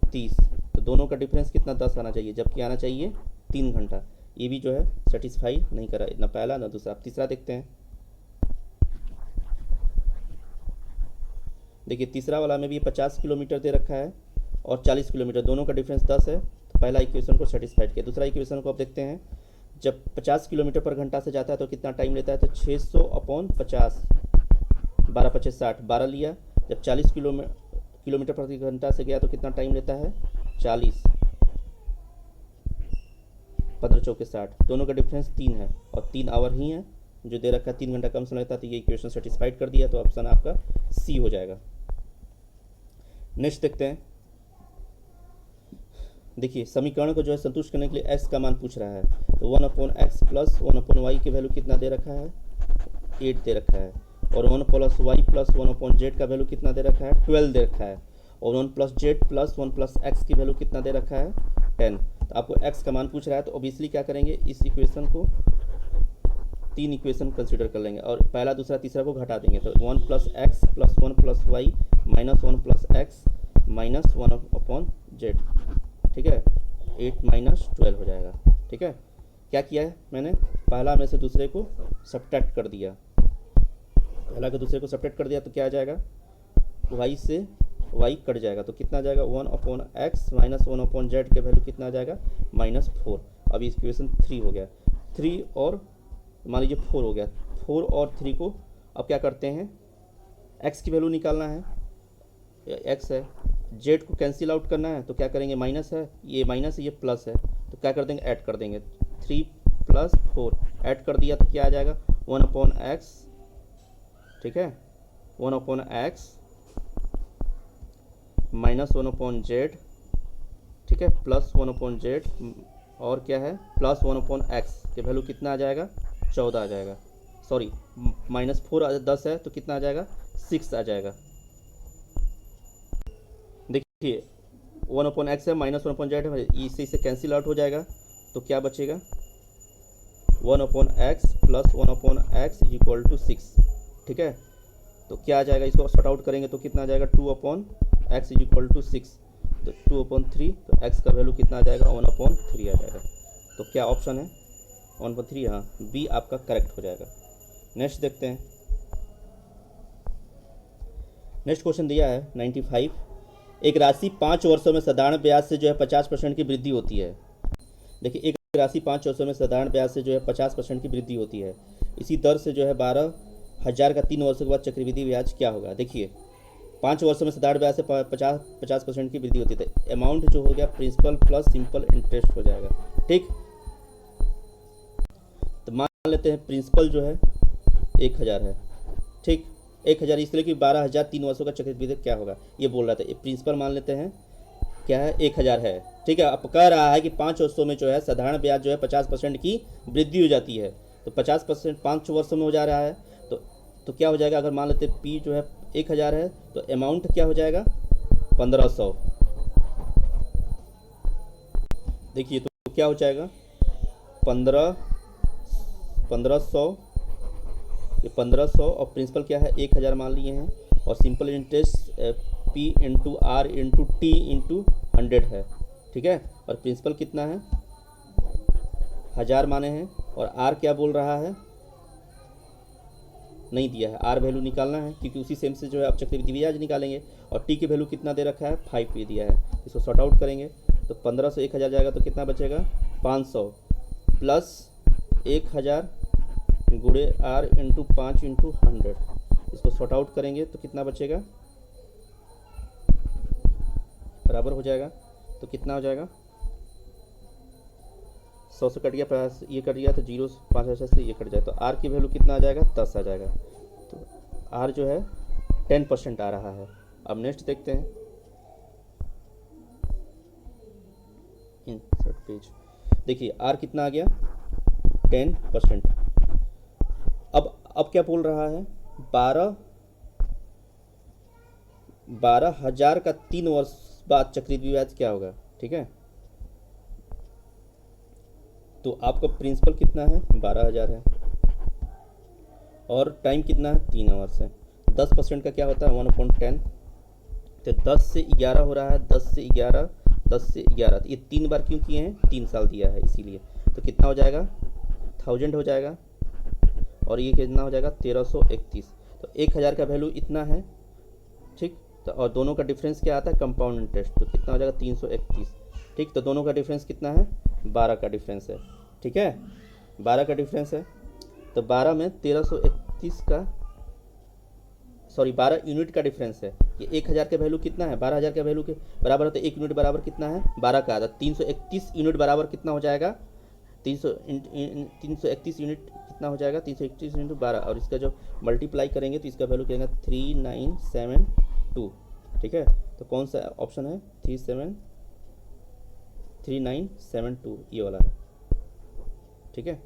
30। तो दोनों का डिफरेंस कितना 10 आना चाहिए, जबकि आना चाहिए 3 घंटा। ये भी जो है सेटिस्फाई नहीं करा, ना पहला ना दूसरा। तीसरा देखते हैं। देखिए तीसरा वाला में भी 50 किलोमीटर दे रखा है और 40 किलोमीटर, दोनों का डिफरेंस 10 है। तो पहला इक्वेशन को सेटिस्फाइड किया। दूसरा इक्वेशन को अब देखते हैं। जब 50 किलोमीटर पर घंटा से जाता है तो कितना टाइम लेता है, तो 600/50 12 25 60 12 लिया। जब 40 किलोमीटर प्रति घंटा से गया तो कितना टाइम लेता है 40 15 चौके 60। दोनों का डिफरेंस 3 है और 3 आवर ही है जो दे रखा है। 3 घंटा कम समय लगता है, तो ये इक्वेशन सेटिस्फाइड कर दिया, तो ऑप्शन आपका सी हो जाएगा। नेक्स्ट देखते हैं। देखिए समीकरण को जो है संतुष्ट करने के लिए x का मान पूछ रहा है, तो 1/x प्लस 1/y की वैल्यू कितना दे रखा है 8 दे रखा है, और 1+y प्लस 1/z का वैल्यू कितना दे रखा है 12 दे रखा है, और 1+z प्लस 1+x की वैल्यू कितना दे रखा है 10। तो आपको x का मान पूछ रहा है, तो ऑब्वियसली क्या करेंगे, इस इक्वेशन को 3 इक्वेशन कंसीडर कर लेंगे और पहला दूसरा तीसरा को घटा देंगे। तो 1+x plus 1+y minus 1+x minus 1/z ठीक है, 8 माइनस 12 हो जाएगा ठीक है। क्या किया है मैंने, पहला में से दूसरे को सब्ट्रैक्ट कर दिया, पहला के दूसरे को सब्ट्रैक्ट कर दिया तो क्या आ जाएगा y से y कट जाएगा, तो कितना आ जाएगा 1/x माइनस 1/z के वैल्यू कितना आ जाएगा -4। अभी इक्वेशन 3 हो गया, 3 और मान लीजिए 4 हो गया। 4 और 3 को अब क्या करते हैं, x की वैल्यू निकालना है, x है, z को कैंसिल आउट करना है, तो क्या करेंगे माइनस है, ये माइनस है ये प्लस है, तो क्या कर देंगे ऐड कर देंगे। 3 + 4 ऐड कर दिया तो क्या आ जाएगा 1/x ठीक है, 1/x माइनस 1/z ठीक है, प्लस 1/z और क्या है प्लस 1/x के वैल्यू कितना आ जाएगा 14 आ जाएगा। सॉरी -4 10 है तो कितना आ जाएगा 6 आ जाएगा। देखिए 1/x है माइनस 1/z है, इसे कैंसिल आउट हो जाएगा, तो क्या बचेगा 1/x प्लस 1/x = 6 ठीक है। तो क्या आ जाएगा, इसको सॉर्ट आउट करेंगे तो कितना आ जाएगा 2/x = 6। तो 2/3, तो x का वैल्यू कितना आ जाएगा 1/3 आ जाएगा। तो क्या ऑप्शन है 1/3, हाँ बी आपका करेक्ट हो जाएगा। नेक्स्ट देखते हैं। नेक्स्ट क्वेश्चन दिया है 95। एक राशि 5 वर्षों में साधारण ब्याज से जो है 50% की वृद्धि होती है। देखिए एक राशि 5 वर्षों में साधारण ब्याज से जो है 50% की वृद्धि होती है, इसी दर से जो है 12,000 का 3 वर्षों के बाद चक्रवृद्धि ब्याज क्या होगा। देखिए 5 वर्षों में साधारण ब्याज से 50% की वृद्धि होती है, तो अमाउंट जो हो गया प्रिंसिपल प्लस सिंपल इंटरेस्ट हो जाएगा। ठीक, तो मान लेते हैं प्रिंसिपल जो है 1,000 है। ठीक, 1,000 इसलिए कि 12,000 3 वर्षों का चक्रवृद्धि क्या होगा ये बोल रहा था। ये प्रिंसिपल मान लेते हैं क्या है 1,000 है। ठीक है, अब कह रहा है कि 5 वर्षों में जो है साधारण ब्याज जो है 50% की वृद्धि हो जाती है, तो 50% 5 वर्षों में हो जा रहा है, तो क्या हो जाएगा। अगर मान लेते पी जो है 1,000 है तो अमाउंट क्या हो जाएगा 1,500। देखिए तो क्या हो जाएगा 1500, ये 1500 और प्रिंसिपल क्या है 1,000 मान लिए हैं, और simple interest P into r into t into 100 है। ठीक है, और प्रिंसिपल कितना है 1000 माने हैं, और आर क्या बोल रहा है नहीं दिया है, आर वैल्यू निकालना है क्योंकि उसी सेम से जो है आप चक्रवृद्धि ब्याज निकालेंगे, और टी की वैल्यू कितना दे रखा है 5 पे दिया है। इसको सॉर्ट आउट करेंगे तो 1500 1000 जाएगा तो कितना बचेगा 500 प्लस 1000 गुणे आर इंटू 5 इंटू 100। इसको सॉर्ट आउट करेंगे तो कितना बचेगा, बराबर हो जाएगा, तो कितना हो जाएगा 100 से कट गया, प्लस ये कट गया तो 0 5 से ये कट जाए, तो आर की वैल्यू कितना आ जाएगा 10 आ जाएगा। तो आर जो है 10% आ रहा है। अब नेक्स्ट देखते हैं, इंसर्ट पेज। देखिए आर कितना आ गया 10%। अब क्या बोल रहा है 12,000 का 3 वर्ष बाद चक्रवृद्धि ब्याज क्या होगा। ठीक है, तो आपका प्रिंसिपल कितना है 12,000 है, और टाइम कितना है 3 आवर्स है। 10% का क्या होता है 1/10, तो 10 से 11 हो रहा है, 10 से 11, 10 से 11, तो ये 3 बार क्यों किए हैं 3 साल दिया है इसीलिए। तो कितना हो जाएगा 1000 हो जाएगा, और ये कितना हो जाएगा 1331। तो 1000 का वैल्यू इतना है। ठीक, तो और दोनों का डिफरेंस क्या आता है कंपाउंड इंटरेस्ट, तो कितना हो जाएगा 331। ठीक, तो दोनों का डिफरेंस कितना है 12 का डिफरेंस है। ठीक है, 12 का डिफरेंस है, तो 12 में 1331 का 12 यूनिट का डिफरेंस है। ये 1000 का वैल्यू कितना है 12,000 का वैल्यू के बराबर है, तो 1 यूनिट बराबर कितना है 12 का, तो 331 यूनिट बराबर कितना हो जाएगा 331 यूनिट कितना हो जाएगा 331 इंटू 12, और इसका जो मल्टीप्लाई करेंगे तो इसका वैल्यू क्या 3972। ठीक है, तो कौन सा ऑप्शन है 3972 ये वाला है। ठीक है,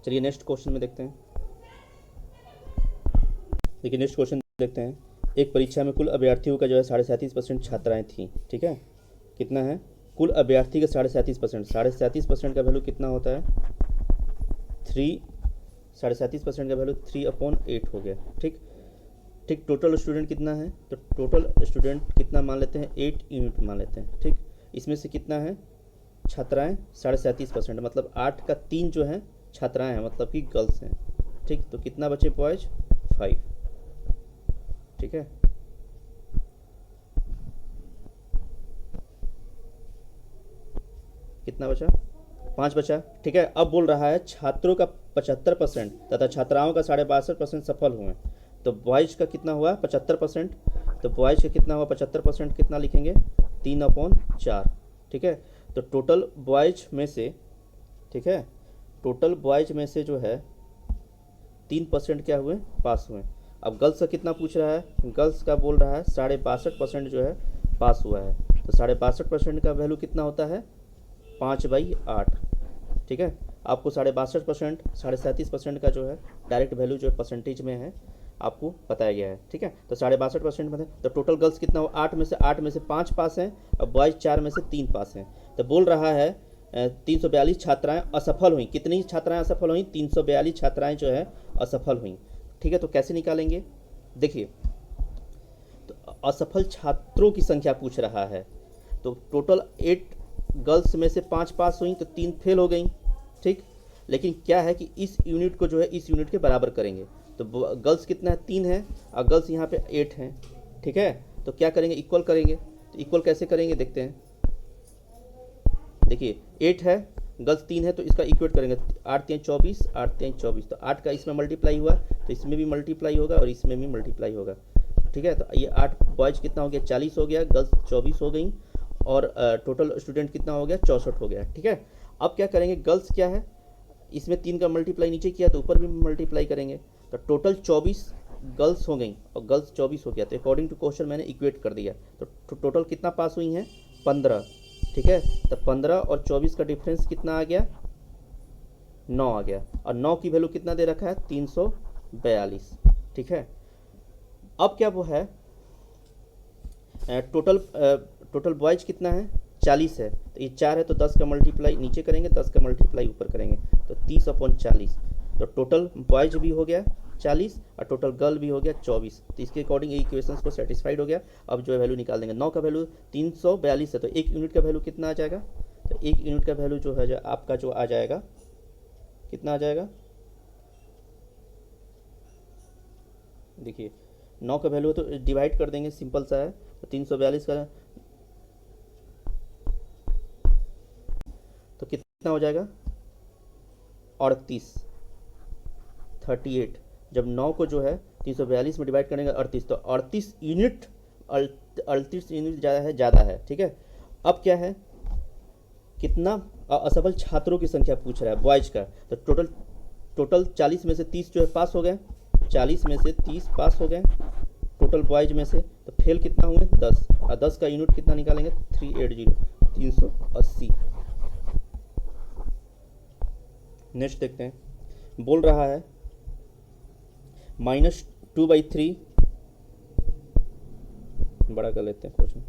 चलिए नेक्स्ट क्वेश्चन में देखते हैं। देखिए नेक्स्ट क्वेश्चन देखते हैं। एक परीक्षा में कुल अभ्यर्थियों का जो है 37.5% छात्राएं थीं। ठीक है, कितना है कुल अभ्यर्थी का 37%, 37% का वैल्यू कितना होता है 37% का वैल्यू 3/8 हो गया। ठीक, टोटल स्टूडेंट कितना है, तो टोटल स्टूडेंट कितना मान लेते हैं 8 यूनिट मान लेते हैं। ठीक, इसमें से कितना है छात्राएं 37%, मतलब 8 का 3 जो है छात्राएं हैं, मतलब कि गर्ल्स हैं। ठीक, तो कितना बचे बॉयज 5। ठीक है, कितना बचा 5 बचा। ठीक है, अब बोल रहा है छात्रों का 75% तथा छात्राओं का 62.5% सफल हुए, तो बॉयज का कितना हुआ 75%, तो बॉयज का कितना हुआ 75% कितना लिखेंगे 3/4। ठीक है, तो टोटल बॉयज में से, ठीक है टोटल बॉयज में से जो है 3% क्या हुए पास हुए। अब गर्ल्स का कितना पूछ रहा है, गर्ल्स का बोल रहा है 62.5% जो है पास हुआ है, तो 62.5% का वैल्यू कितना होता है 5/8। ठीक है, आपको 62.5% 37% का जो है डायरेक्ट वैल्यू जो है परसेंटेज में है आपको बताया गया है। ठीक है, तो 62.5% में तो टोटल गर्ल्स कितना हो 8 में से 5 पास हैं, और बॉयज 4 में से 3 पास हैं। तो बोल रहा है 342 छात्राएं असफल हुई। कितनी छात्राएं असफल हुई 342 छात्राएं जो है असफल हुई। ठीक है, तो कैसे निकालेंगे देखिए, तो असफल छात्रों की संख्या पूछ रहा है। तो टोटल 8 गर्ल्स में से 5 पास हुई तो 3 फेल हो गई, ठीक। लेकिन क्या है कि इस यूनिट को जो है इस यूनिट के बराबर करेंगे। तो गर्ल्स कितना है, 3 है, और गर्ल्स यहाँ पे 8 हैं, ठीक है। तो क्या करेंगे, इक्वल करेंगे। तो इक्वल कैसे करेंगे देखते हैं। देखिए 8 है, गर्ल्स 3 है, तो इसका इक्वेट करेंगे। 8 3 24, 8 3 24, तो 8 का इसमें मल्टीप्लाई हुआ तो इसमें भी मल्टीप्लाई होगा और इसमें भी मल्टीप्लाई होगा, ठीक है। तो ये 8 बॉयज़ कितना हो गया, 40 हो गया, गर्ल्स 24 हो गई, और टोटल स्टूडेंट कितना हो गया, 64 हो गया, ठीक है। अब क्या करेंगे, गर्ल्स क्या है, इसमें 3 का मल्टीप्लाई नीचे किया तो ऊपर भी मल्टीप्लाई करेंगे। तो टोटल 24 गर्ल्स हो गई और गर्ल्स 24 हो गया। तो अकॉर्डिंग टू क्वेश्चन मैंने इक्वेट कर दिया। तो टोटल कितना पास हुई हैं, 15, ठीक है। तो 15 और 24 का डिफरेंस कितना आ गया, 9 आ गया, और 9 की वैल्यू कितना दे रखा है, 342, ठीक है। अब क्या वो है, टोटल बॉयज कितना है, 40 है, तो ये 4 है, तो 10 का मल्टीप्लाई नीचे करेंगे, 10 का मल्टीप्लाई ऊपर करेंगे, तो 30/40। तो टोटल बॉयज भी हो गया 40 और टोटल गर्ल भी हो गया 24। तो इसके अकॉर्डिंग ये इक्वेशंस को सेटिस्फाइड हो गया। अब जो है वैल्यू निकाल देंगे। 9 का वैल्यू 342 है, तो 1 यूनिट का वैल्यू कितना आ जाएगा, तो 1 यूनिट का वैल्यू जो है जो आपका जो आ जाएगा, कितना आ जाएगा, देखिए 9 का वैल्यू तो डिवाइड कर देंगे, सिंपल सा है। तो 342 का तो कितना हो जाएगा, 38। जब 9 को जो है 342 में डिवाइड करेंगे 38, तो 38 यूनिट ज़्यादा है, ठीक है। अब क्या है, कितना असफल छात्रों की संख्या पूछ रहा है बॉयज का। तो टोटल 40 में से 30 जो है पास हो गए, 40 में से 30 पास हो गए टोटल बॉयज में से। तो फेल कितना हुए, 10, और 10 का यूनिट कितना निकालेंगे, 380। नेक्स्ट देखते हैं, बोल रहा है -2/3, बड़ा कर लेते हैं क्वेश्चन।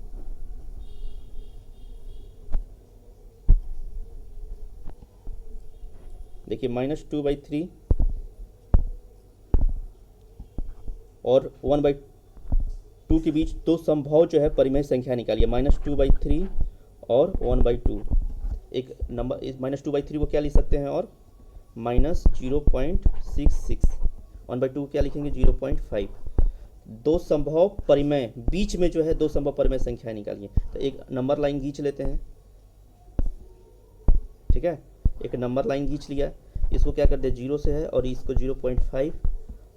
देखिए -2/3 और 1/2 के बीच दो संभव जो है परिमेय संख्या निकालिए। -2/3 और 1/2। एक नंबर इस -2/3 को क्या लिख सकते हैं, और -0.66, 1/2 क्या लिखेंगे, 0.5। दो संभव परिमेय, बीच में जो है दो संभव परिमेय संख्या निकालिए। तो एक नंबर लाइन खींच लेते हैं, ठीक है। एक नंबर लाइन खींच लिया, इसको क्या कर दे, 0 से है, और इसको 0.5,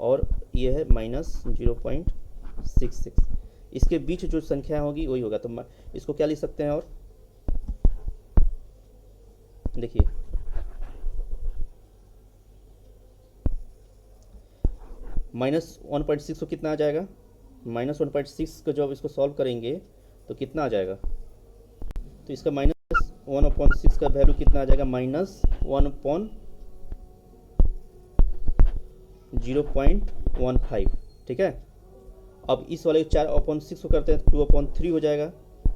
और ये है -0.66। इसके बीच जो संख्या होगी वही होगा। तो इसको क्या लिख सकते हैं, और देखिए -1.6 को कितना आ जाएगा, -1.6 को जब इसको सॉल्व करेंगे तो कितना आ जाएगा, तो इसका -1/6 का वैल्यू कितना आ जाएगा, -1/0.15, ठीक है। अब इस वाले 4/6 को करते हैं तो 2/3 हो जाएगा।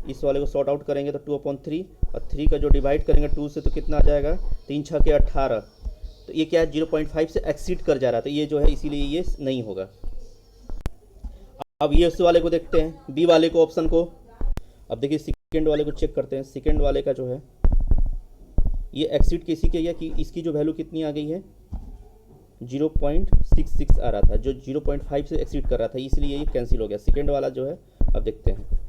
इस वाले को सॉर्ट आउट करेंगे तो 2/3, और 3 का जो डिवाइड करेंगे 2 से तो कितना आ जाएगा, 3 6 के 18। तो ये क्या है, 0.5 से एक्सीड कर जा रहा है, तो ये जो है इसीलिए ये नहीं होगा। अब ये उस वाले को देखते हैं, बी वाले को, ऑप्शन को। अब देखिए सेकेंड वाले को चेक करते हैं। सेकेंड वाले का जो है ये एक्सीड किसी के या कि इसकी जो वैल्यू कितनी आ गई है, 0.66 आ रहा था, जो 0.5 से एक्सीड कर रहा था, इसलिए ये कैंसिल हो गया। सेकेंड वाला जो है अब देखते हैं।